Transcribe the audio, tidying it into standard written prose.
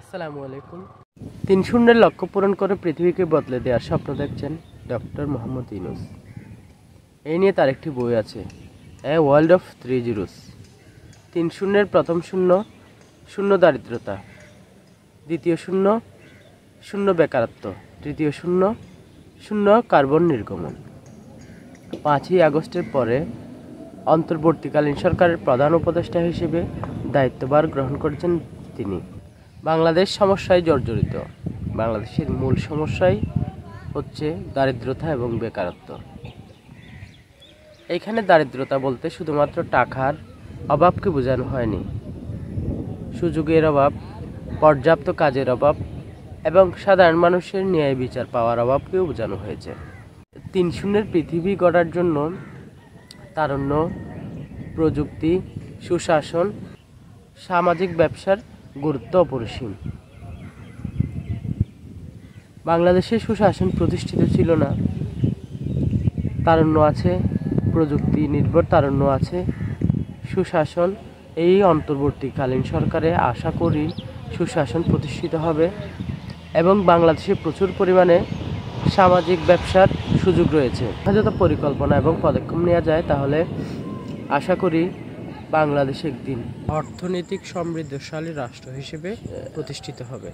আসসালামু আলাইকুম। ৩-০ লক্ষ্য পূরণ করে পৃথিবীকে বদলে দেওয়ার স্বপ্ন দেখছেন ডক্টর মোহাম্মদ ইউনূস। এই নিয়ে তার একটি বই আছে, এ ওয়ার্ল্ড অফ 3 জিরোস। ৩-০ প্রথম শূন্য, শূন্য দারিদ্রতা; দ্বিতীয় শূন্য, শূন্য বেকারত্ব; তৃতীয় শূন্য, শূন্য কার্বন নির্গমন। ৫ই আগস্টের পরে অন্তর্বর্তীকালীন সরকারের প্রধান উপদেষ্টা হিসেবে দায়িত্বভার গ্রহণ করেছেন তিনি। বাংলাদেশ সমস্যায় জর্জরিত। বাংলাদেশের মূল সমস্যাই হচ্ছে দারিদ্রতা এবং বেকারত্ব। এইখানে দারিদ্রতা বলতে শুধুমাত্র টাকার অভাবকে বোঝানো হয়নি, সুযোগের অভাব, পর্যাপ্ত কাজের অভাব এবং সাধারণ মানুষের ন্যায় বিচার পাওয়ার অভাবকেও বোঝানো হয়েছে। ৩-০ পৃথিবী গড়ার জন্য তারুণ্য, প্রযুক্তি, সুশাসন, সামাজিক ব্যবসার গুরুত্ব অপরিসীম। বাংলাদেশে সুশাসন প্রতিষ্ঠিত ছিল না। তারুণ্য আছে, প্রযুক্তি নির্ভর তারুণ্য আছে, সুশাসন। এই অন্তর্বর্তীকালীন সরকারে আশা করি সুশাসন প্রতিষ্ঠিত হবে এবং বাংলাদেশে প্রচুর পরিমাণে সামাজিক ব্যবসার সুযোগ রয়েছে। যত পরিকল্পনা এবং পদক্ষেপ নেওয়া যায় তাহলে আশা করি বাংলাদেশ একদিন অর্থনৈতিক সমৃদ্ধশালী রাষ্ট্র হিসেবে প্রতিষ্ঠিত হবে।